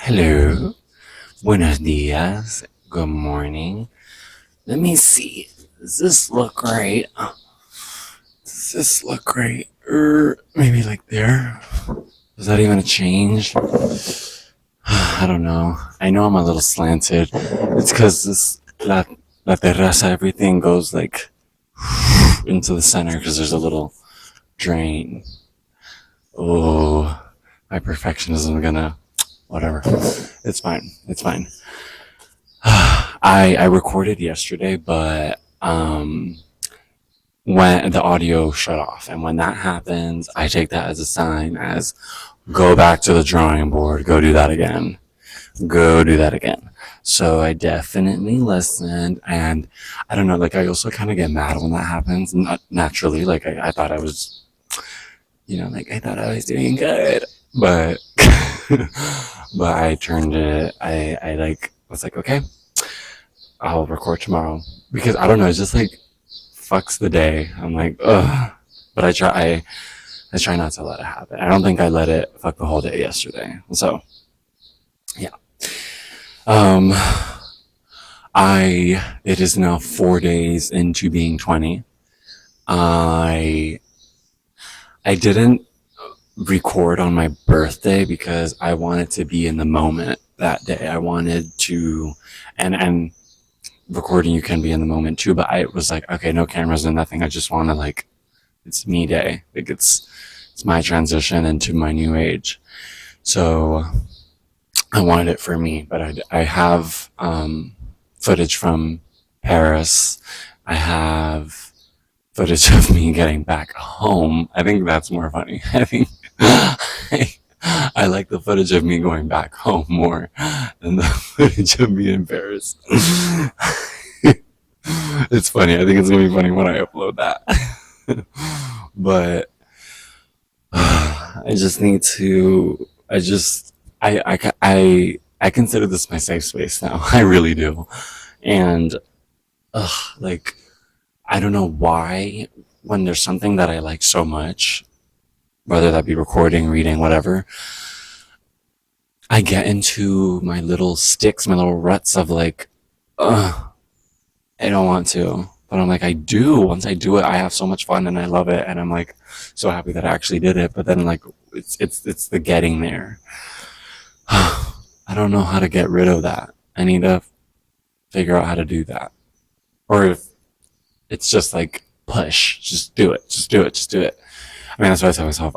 Hello, buenos dias, good morning. Let me see. Does this look right? Does this look right? Maybe like there. Is that even a change? I don't know. I know I'm a little slanted. It's because this la terraza, everything goes like into the center because there's a little drain. Oh, my perfectionism gonna whatever. It's fine. It's fine. I recorded yesterday, but when the audio shut off, and when that happens, I take that as a sign as go back to the drawing board, go do that again, go do that again. So I definitely listened, and I don't know, like I also kind of get mad when that happens, not naturally. Like I thought I was, like I thought I was doing good, but but I turned it. I like was like, okay, I'll record tomorrow because I don't know. It's just like fucks the day. I'm like, ugh. But I try not to let it happen. I don't think I let it fuck the whole day yesterday. So yeah. Um, it is now 4 days into being 20. I I didn't record on my birthday because I wanted to be in the moment that day. I wanted to, and recording you can be in the moment too, but I was like, okay, no cameras and nothing. I just want to like, it's me day. Like it's my transition into my new age. So I wanted it for me, but I have footage from Paris. I have footage of me getting back home. I think that's more funny. I think I like the footage of me going back home more than the footage of me in Paris. It's funny. I think it's gonna be funny when I upload that. But I just need to. I consider this my safe space now. I really do, and like I don't know why when there's something that I like so much, whether that be recording, reading, whatever, I get into my little sticks, my little ruts of like, ugh, I don't want to. But I'm like, I do. Once I do it, I have so much fun and I love it. And I'm like, so happy that I actually did it. But then like, it's the getting there. I don't know how to get rid of that. I need to figure out how to do that. Or if it's just like, push, just do it, just do it, just do it. I mean, that's what I tell myself.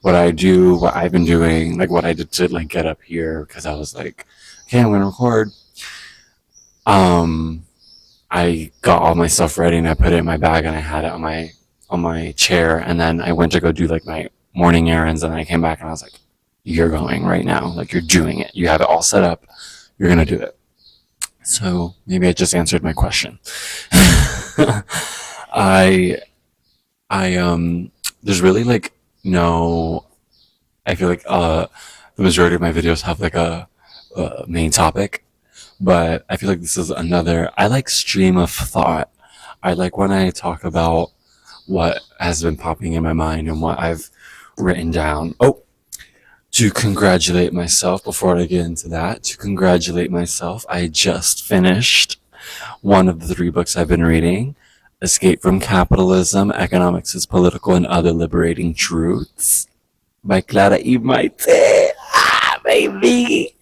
What I've been doing, like what I did to like get up here, because I was like, okay, I'm gonna record. Um, I got all my stuff ready and I put it in my bag and I had it on my chair, and then I went to go do like my morning errands, and then I came back and I was like, you're going right now, like you're doing it. You have it all set up. You're gonna do it. So maybe I just answered my question. I there's really like no. I feel like the majority of my videos have like a main topic, but I feel like this is another. I like stream of thought. I like when I talk about what has been popping in my mind and what I've written down. Oh, to congratulate myself before I get into that, to congratulate myself, I just finished one of the 3 books I've been reading: Escape from Capitalism, Economics is Political and Other Liberating Truths by Clara E. Maite. Ah, baby.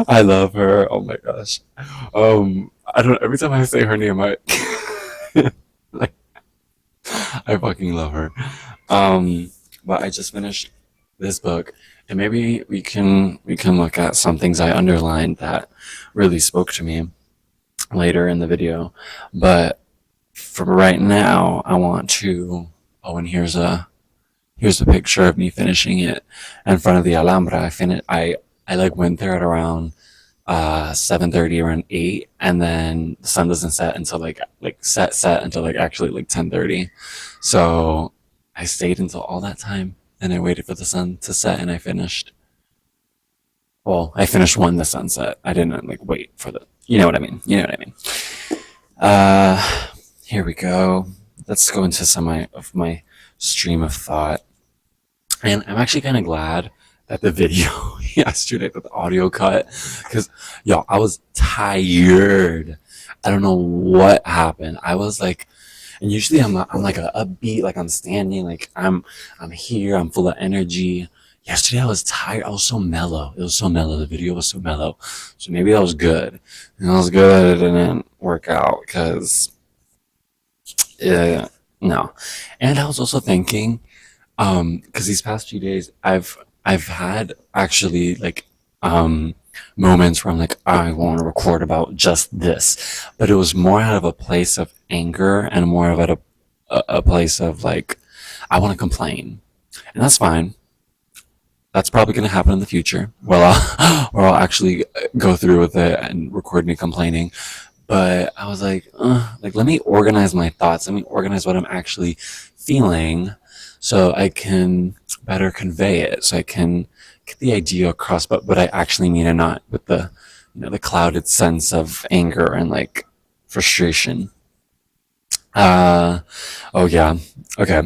I love her. Oh my gosh. I don't every time I say her name, I like I fucking love her. But I just finished this book, and maybe we can look at some things I underlined that really spoke to me later in the video. But for right now, I want to. Oh, and here's a picture of me finishing it in front of the Alhambra. I like went there at around 7:30, around 8, and then the sun doesn't set until like set until like actually like 10:30. So I stayed until all that time and I waited for the sun to set, and I finished. Well, I finished when the sun set. I didn't like wait for the. You know what I mean? You know what I mean? Here we go. Let's go into some of my stream of thought. And I'm actually kind of glad that the video yesterday, that the audio cut, because yo, I was tired. I don't know what happened. I was like, and usually I'm like a upbeat, like I'm standing, like I'm here, I'm full of energy. Yesterday I was tired. I was so mellow. It was so mellow. The video was so mellow. So maybe that was good. And I was good. It didn't work out because no. And I was also thinking, because these past few days I've had actually like moments where I'm like, I want to record about just this, but it was more out of a place of anger and more of a place of like, I want to complain, and that's fine. That's probably going to happen in the future. Well, or I'll actually go through with it and record me complaining. But I was like, let me organize my thoughts. Let me organize what I'm actually feeling, so I can better convey it. So I can get the idea across, but what I actually mean, and not with the, the clouded sense of anger and like frustration. Uh, oh yeah. Okay.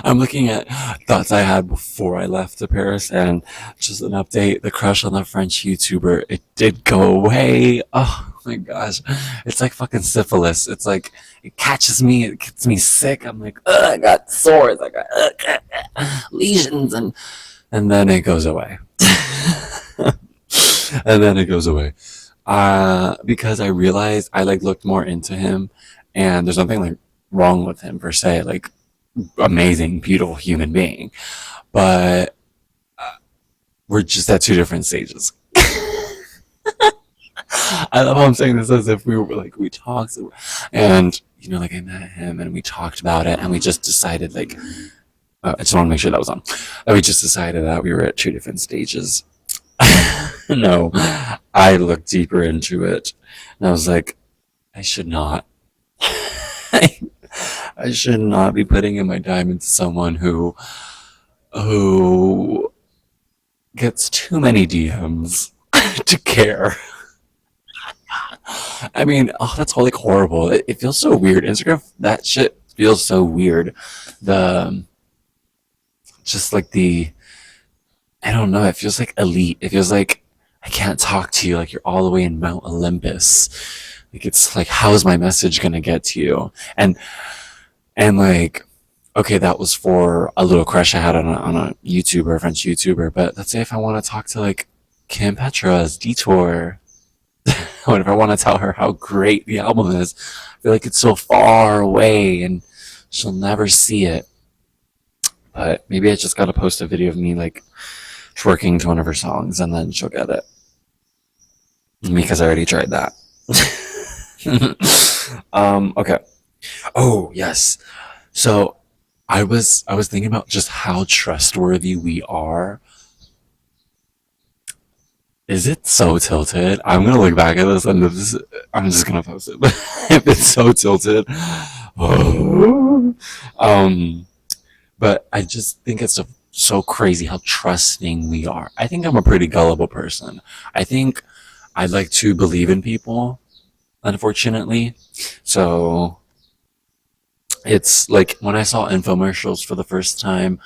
I'm looking at thoughts I had before I left to Paris, and just an update. The crush on the French YouTuber, it did go away. Oh my gosh. It's like fucking syphilis. It's like, it catches me, it gets me sick. I'm like, ugh, I got sores, I got lesions, and then it goes away. And then it goes away. Because I realized I like looked more into him, and there's nothing like wrong with him per se. Like, amazing, beautiful human being, but we're just at two different stages. I love how I'm saying this as if we were like, we talked, and like I met him and we talked about it, and we just decided like, I just want to make sure that was on. That we just decided that we were at two different stages. No, I looked deeper into it, and I was like, I should not. I should not be putting in my time into someone who gets too many DMs to care. I mean, oh, that's all like horrible. It feels so weird. Instagram, that shit feels so weird. The just like the I don't know. It feels like elite. It feels like I can't talk to you. Like you're all the way in Mount Olympus. Like it's like, how is my message gonna get to you? And like, okay, that was for a little crush I had on a YouTuber, a French YouTuber. But let's say if I want to talk to like Kim Petra's Detour, or if I want to tell her how great the album is, I feel like it's so far away and she'll never see it. But maybe I just gotta post a video of me like twerking to one of her songs, and then she'll get it. Because I already tried that. Okay. Oh yes. So I was thinking about just how trustworthy we are. Is it so tilted? I'm gonna look back at this, and I'm just gonna post it. But if it's so tilted, oh. But I just think it's so crazy how trusting we are. I think I'm a pretty gullible person. I think I like to believe in people, unfortunately. So it's like when I saw infomercials for the first time,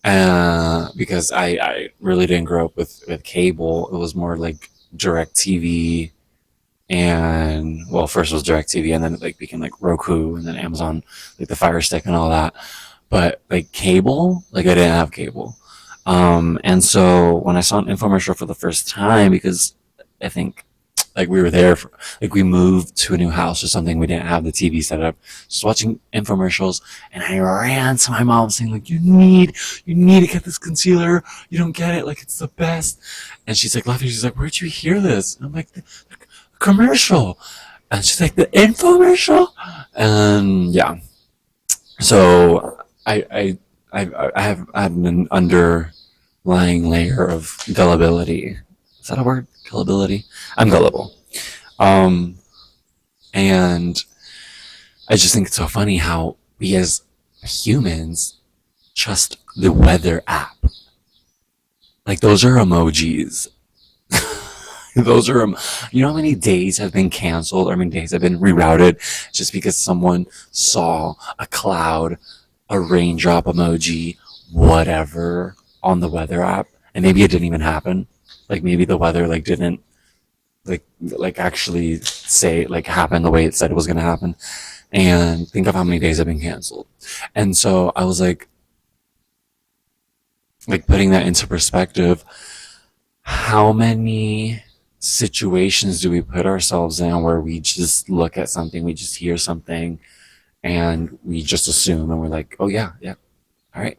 because I really didn't grow up with cable. It was more like direct TV, and well, first was direct TV, and then it like became like Roku, and then Amazon, like the Fire Stick and all that. But like cable, like I didn't have cable. And so when I saw an infomercial for the first time, because I think like we were there for, like we moved to a new house or something, we didn't have the TV set up, just watching infomercials, and I ran to my mom saying like, you need to get this concealer, you don't get it, like it's the best. And she's like laughing, she's like, where'd you hear this? And I'm like, the commercial. And she's like, the infomercial. And yeah, so I have an underlying layer of gullibility. Is that a word? Gullibility? I'm gullible. Um, and I just think it's so funny how we as humans trust the weather app. Like those are emojis. Those are, how many days have been canceled, or how many days have been rerouted just because someone saw a cloud, a raindrop emoji, whatever. on the weather app, and maybe it didn't even happen. Like maybe the weather like didn't actually say like happen the way it said it was gonna happen. And think of how many days have been canceled. And so I was like putting that into perspective, how many situations do we put ourselves in where we just look at something, we just hear something, and we just assume, and we're like, oh yeah, yeah, all right.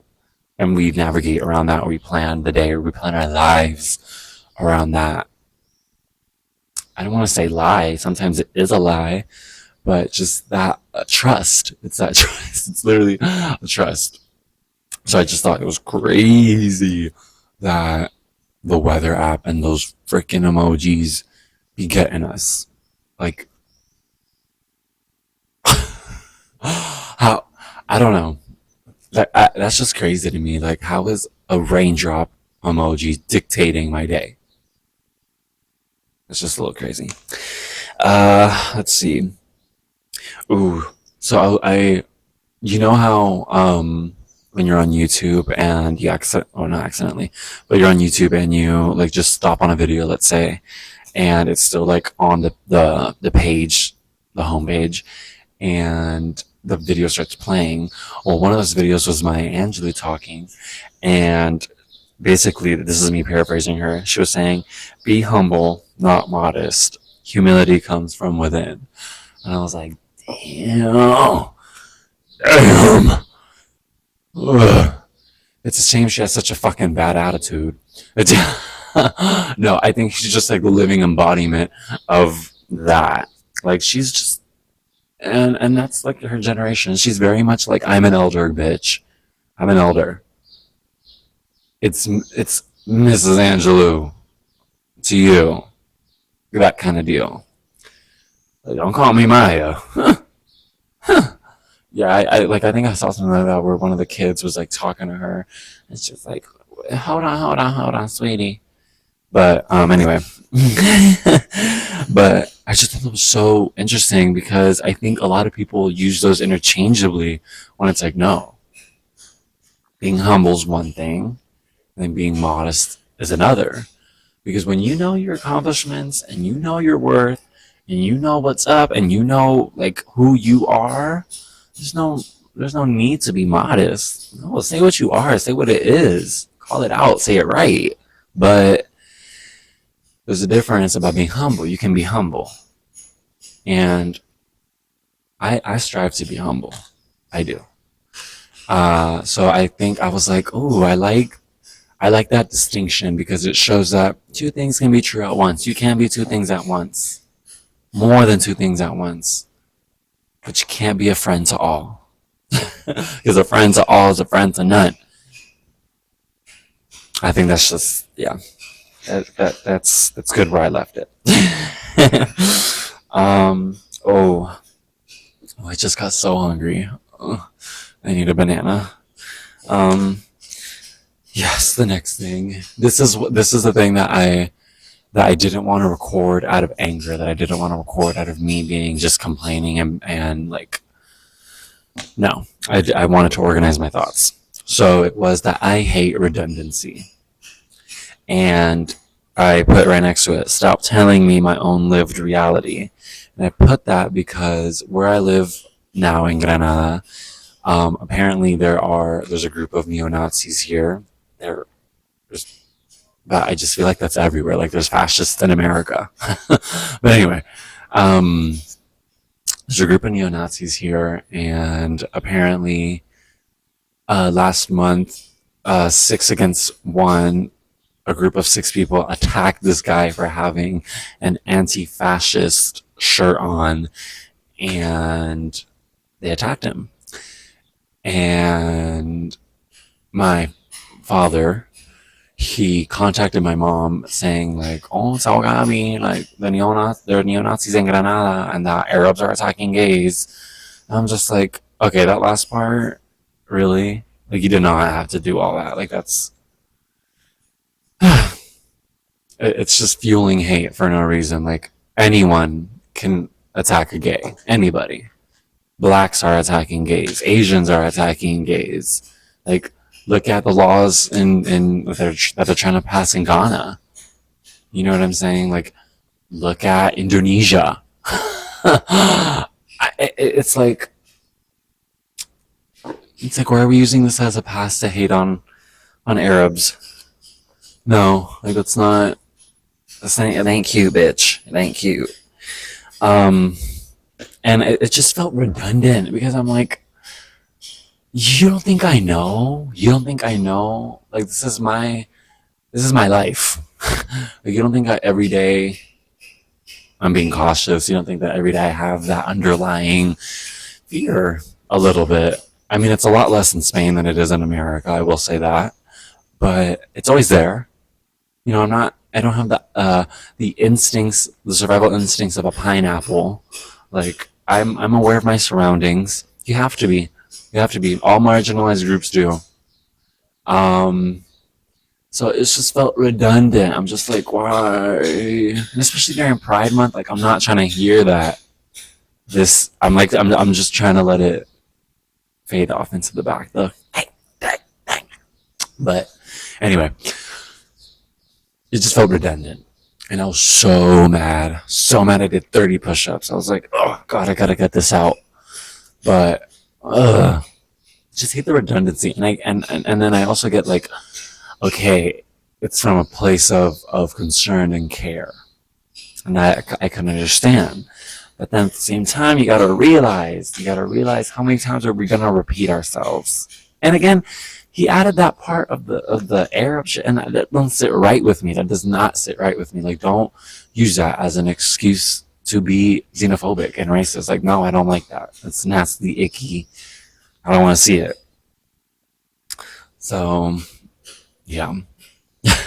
And we navigate around that, or we plan the day, or we plan our lives around that. I don't want to say lie. Sometimes it is a lie, but just that trust. It's that trust. It's literally a trust. So I just thought it was crazy that the weather app and those freaking emojis be getting us. Like, how, I don't know. That's just crazy to me. Like, how is a raindrop emoji dictating my day? It's just a little crazy. Let's see. Ooh, so you know how when you're on YouTube and you or not accidentally, but you're on YouTube and you like just stop on a video, let's say, and it's still like on the page, the home page, and the video starts playing. Well, one of those videos was Maya Angelou talking, and basically, this is me paraphrasing her. She was saying, "Be humble, not modest. Humility comes from within." And I was like, damn, damn. Ugh. It's a shame she has such a fucking bad attitude. No, I think she's just like the living embodiment of that. Like she's just, and that's like her generation. She's very much like, I'm an elder, bitch. I'm an elder. It's Mrs. Angelou to you, that kind of deal. Like, don't call me Maya. Yeah, I think I saw something like that where one of the kids was like talking to her. It's just like, hold on, sweetie. But anyway, but I just thought it was so interesting because I think a lot of people use those interchangeably when it's like, no, being humble is one thing, and being modest is another. Because when you know your accomplishments and you know your worth and you know what's up and you know like who you are, there's no there's no need to be modest. No, say what you are, say what it is. Call it out, say it right. But there's a difference about being humble. You can be humble. And I strive to be humble. I do. So I think I was like, oh, I like that distinction because it shows that two things can be true at once. You can be two things at once. More than two things at once. But you can't be a friend to all. Because a friend to all is a friend to none. I think that's just, yeah. That's good where I left it. Oh, I just got so hungry. Oh, I need a banana. Um, yes, the next thing. This is the thing that I didn't want to record out of anger. That I didn't want to record out of me being just complaining and like no. I wanted to organize my thoughts. So it was that I hate redundancy. And I put right next to it, stop telling me my own lived reality. And I put that because where I live now in Granada, apparently there's a group of neo-Nazis here. There's, but I just feel like that's everywhere. Like there's fascists in America. But anyway, there's a group of neo-Nazis here, and apparently last month, 6 against 1, a group of 6 people attacked this guy for having an anti-fascist shirt on, and they attacked him. And my father, he contacted my mom saying like, oh, Sawagami, like there are neo-Nazis in Granada and the Arabs are attacking gays. And I'm just like, okay, that last part, really? Like you did not have to do all that. Like that's it's just fueling hate for no reason. Like anyone can attack a gay. Anybody. Blacks are attacking gays. Asians are attacking gays. Like Look at the laws that they're trying to pass in Ghana. You know what I'm saying? Like, look at Indonesia. It's like why are we using this as a pass to hate on Arabs? No, like it ain't cute, bitch. It ain't cute. Um, and it just felt redundant because I'm like, you don't think I know? You don't think I know? Like this is my life. Like you don't think every day I'm being cautious. You don't think that every day I have that underlying fear a little bit. I mean, it's a lot less in Spain than it is in America. I will say that, but it's always there. You know, I don't have the instincts, the survival instincts of a pineapple. Like I'm aware of my surroundings. You have to be. You have to be. All marginalized groups do. Um, so it's just felt redundant. I'm just like, why? And especially during Pride Month, like I'm not trying to hear that. I'm just trying to let it fade off into the back. But anyway, it just felt redundant. And I was so mad. So mad I did 30 push ups. I was like, oh, God, I gotta get this out. But, just hate the redundancy. And then I also get like, okay, it's from a place of concern and care. And I can understand. But then at the same time, you gotta realize how many times are we gonna repeat ourselves? And again, he added that part of the Arab shit, and that doesn't sit right with me. That does not sit right with me. Like, don't use that as an excuse to be xenophobic and racist. Like, no, I don't like that. It's nasty, icky. I don't want to see it. So, yeah.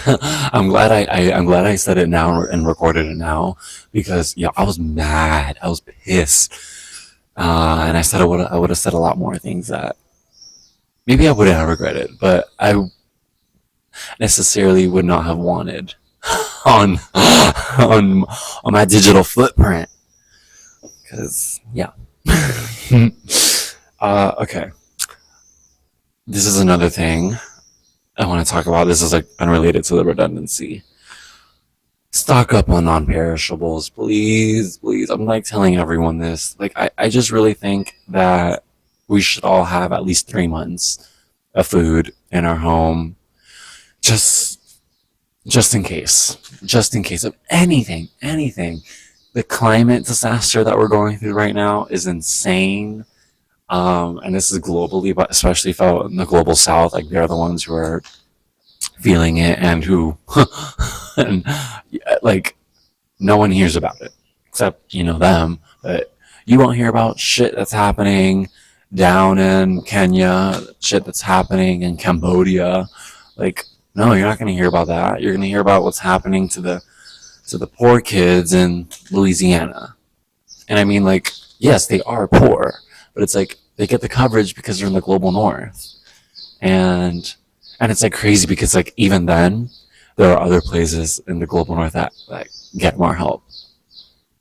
I'm glad I said it now and recorded it now because yeah, I was mad. I was pissed. And I would have said a lot more things that maybe I wouldn't have regretted, but I necessarily would not have wanted on on my digital footprint. Because yeah. Okay. This is another thing I want to talk about. This is like unrelated to the redundancy. Stock up on non-perishables, please, please. I'm like telling everyone this. Like I just really think that we should all have at least 3 months of food in our home, just just in case, just in case of anything, anything. The climate disaster that we're going through right now is insane. And this is globally, but especially felt in the global south. Like they're the ones who are feeling it and who, and like no one hears about it except them. But you won't hear about shit that's happening down in Kenya, shit that's happening in Cambodia. Like no, you're not going to hear about that. You're going to hear about what's happening to the poor kids in Louisiana. And I mean, like, yes, they are poor, but it's like they get the coverage because they're in the global north. And it's like crazy because like even then there are other places in the global north that get more help.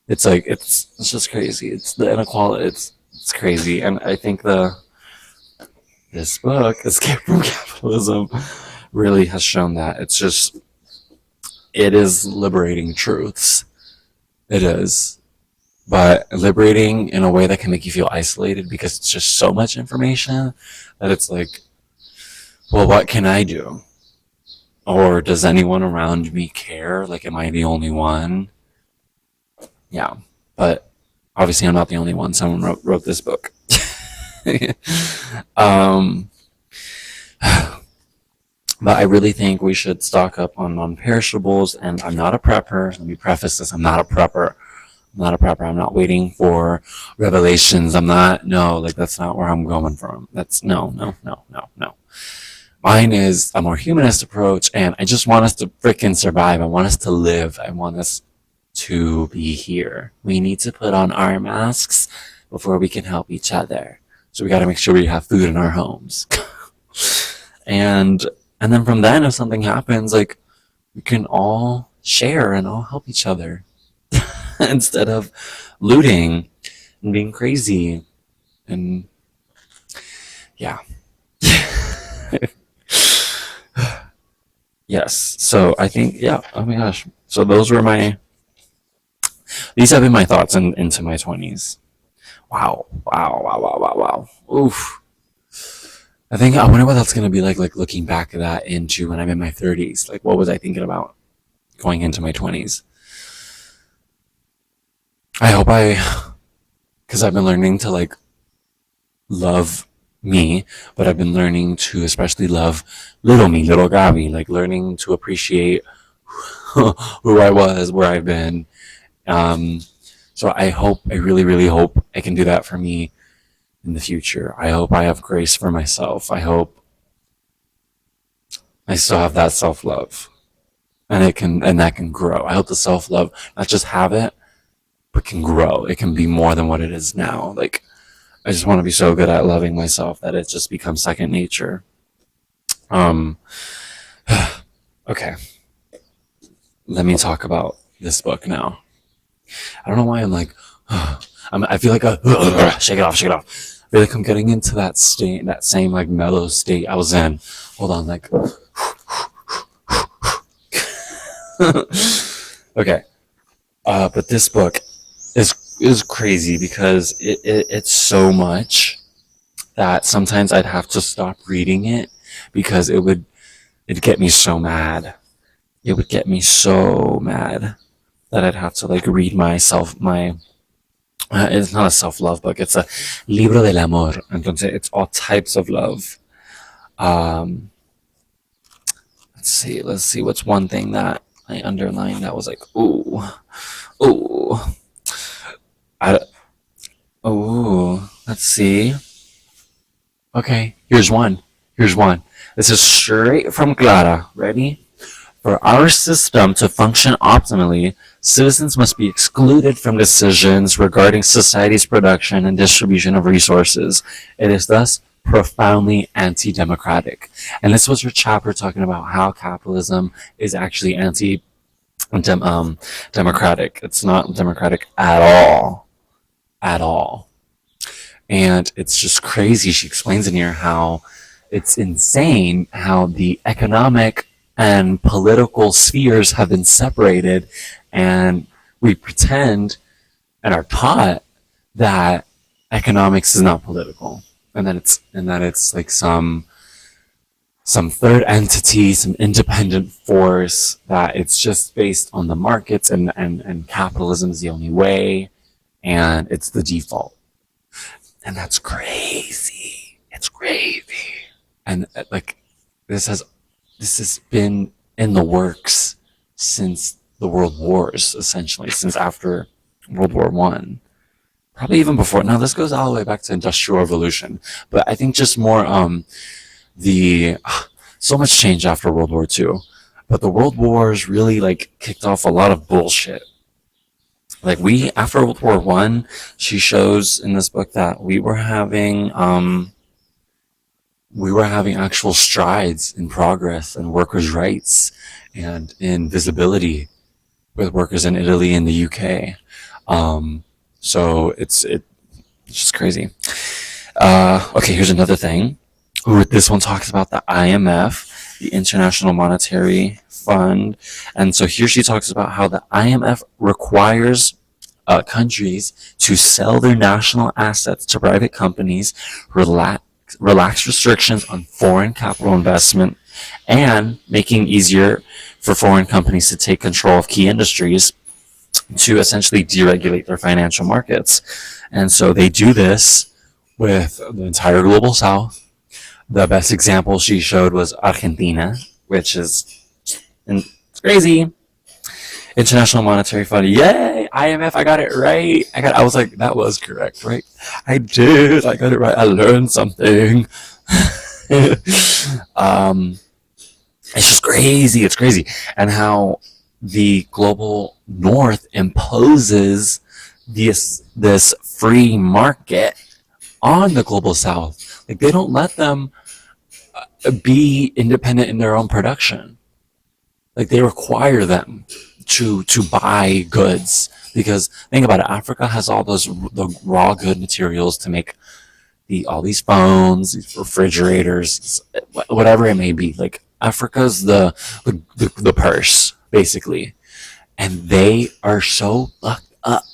It's like it's just crazy. It's the inequality. It's crazy. And I think this book, Escape from Capitalism, really has shown that. It is liberating truths. It is. But liberating in a way that can make you feel isolated because it's just so much information that it's like, well, what can I do? Or does anyone around me care? Like, am I the only one? Yeah. But obviously, I'm not the only one. Someone wrote this book. um, but I really think we should stock up on non-perishables. And I'm not a prepper. Let me preface this. I'm not a prepper. I'm not a prepper. I'm not waiting for revelations. I'm not, no, like that's not where I'm going from. That's no, no, no, no, no. Mine is a more humanist approach, and I just want us to freaking survive. I want us to live. I want us to be here. We need to put on our masks before we can help each other. So we got to make sure we have food in our homes. and and then from then, if something happens, like we can all share and all help each other instead of looting and being crazy. And yeah. Yes. So I think, yeah. Oh my gosh. So those were my. These have been my thoughts into my 20s. Wow. Wow. Wow. Wow. Wow. Wow. Oof. I think I wonder what that's gonna be like looking back at that into when I'm in my 30s. Like, what was I thinking about going into my 20s? I hope because I've been learning to like love me, but I've been learning to especially love little me, little Gabby, like learning to appreciate who I was, where I've been. Um, so I really, really hope I can do that for me in the future. I hope I have grace for myself. I hope I still have that self love, and that can grow. I hope the self love not just have it, but can grow. It can be more than what it is now. Like I just want to be so good at loving myself that it just becomes second nature. Um, okay, let me talk about this book now. I don't know why I'm like, I feel like shake it off, shake it off. I feel like I'm getting into that state, that same like mellow state I was in. Hold on, like, okay. But this book is crazy because it's so much that sometimes I'd have to stop reading it because it'd get me so mad. It would get me so mad that I'd have to like read myself my it's not a self-love book, it's a libro del amor. Entonces it's all types of love. Um let's see what's one thing that I underlined that was like ooh I, let's see. Okay, here's one. This is straight from Clara. Ready? For our system to function optimally, citizens must be excluded from decisions regarding society's production and distribution of resources. It is thus profoundly anti-democratic. And this was your chapter talking about how capitalism is actually democratic. It's not democratic at all. At all. And it's just crazy. She explains in here how it's insane how the economic and political spheres have been separated, and we pretend and are taught that economics is not political, and that it's like some third entity, some independent force, that it's just based on the markets, and capitalism is the only way, and it's the default. And that's crazy. It's crazy. And like this has this has been in the works since the World Wars, essentially, since after World War One, probably even before. Now this goes all the way back to Industrial Revolution, but I think just more the so much change after World War Two, but the World Wars really like kicked off a lot of bullshit. Like we after World War One, she shows in this book that we were having actual strides in progress and workers' rights and in visibility with workers in Italy and the UK. Um, so it's just crazy. Okay, here's another thing. Ooh, this one talks about the IMF, the International Monetary Fund. And so here she talks about how the IMF requires countries to sell their national assets to private companies, relax restrictions on foreign capital investment, and making easier for foreign companies to take control of key industries to essentially deregulate their financial markets. And so they do this with the entire global south. The best example she showed was Argentina, which is and it's crazy. International Monetary Fund. Yay! IMF, I got it right. I was like, that was correct, right? I did. I got it right. I learned something. um, it's just crazy. It's crazy. And how the global north imposes this free market on the global south. Like they don't let them be independent in their own production. Like they require them to buy goods, because think about it, Africa has all the raw good materials to make all these phones, these refrigerators, whatever it may be. Like Africa's the purse, basically. And they are so fucked up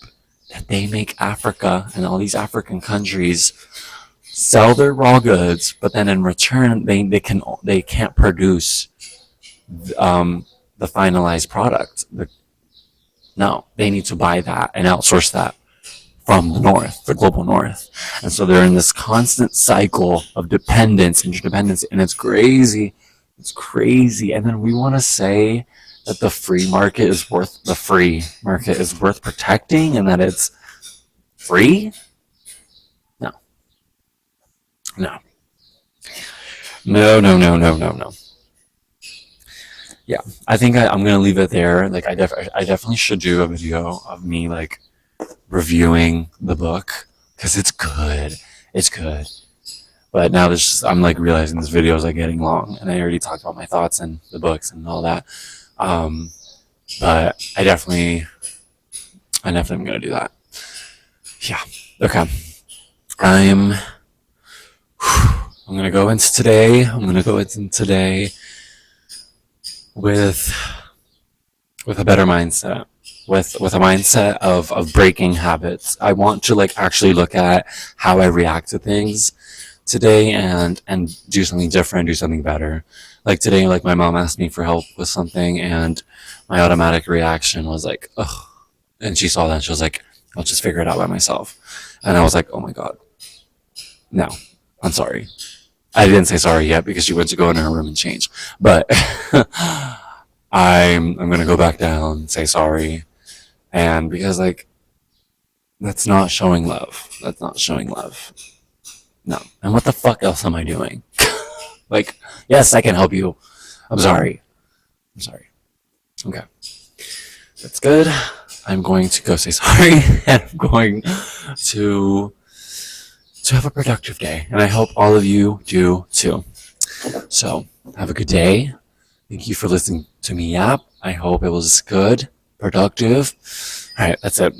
that they make Africa and all these African countries sell their raw goods, but then in return they can't produce the finalized product. No, they need to buy that and outsource that from the north, the global north. And so they're in this constant cycle of dependence, interdependence, and it's crazy. It's crazy. And then we want to say that the free market is worth protecting and that it's free? No. No. No, no, no, no, no, no. Yeah, I think I'm gonna leave it there. Like, I definitely should do a video of me like reviewing the book because it's good. It's good. But now I'm like realizing this video is like getting long, and I already talked about my thoughts and the books and all that. Um, but I definitely am gonna do that. Yeah. Okay. I'm. I'm gonna go into today. I'm gonna go into today with a better mindset, with a mindset of breaking habits. I want to like actually look at how I react to things today and do something different, do something better. Like today, like my mom asked me for help with something, and my automatic reaction was like, ugh. And she saw that, and she was like, I'll just figure it out by myself. And I was like, oh my god, no, I'm sorry. I didn't say sorry yet because she went to go in her room and change. But I'm gonna go back down, say sorry, and because like that's not showing love. That's not showing love. No. And what the fuck else am I doing? Like, yes, I can help you. I'm sorry. I'm sorry. Okay. That's good. I'm going to go say sorry, and I'm going to have a productive day. And I hope all of you do too. So have a good day. Thank you for listening to me yap. I hope it was good, productive. All right, that's it.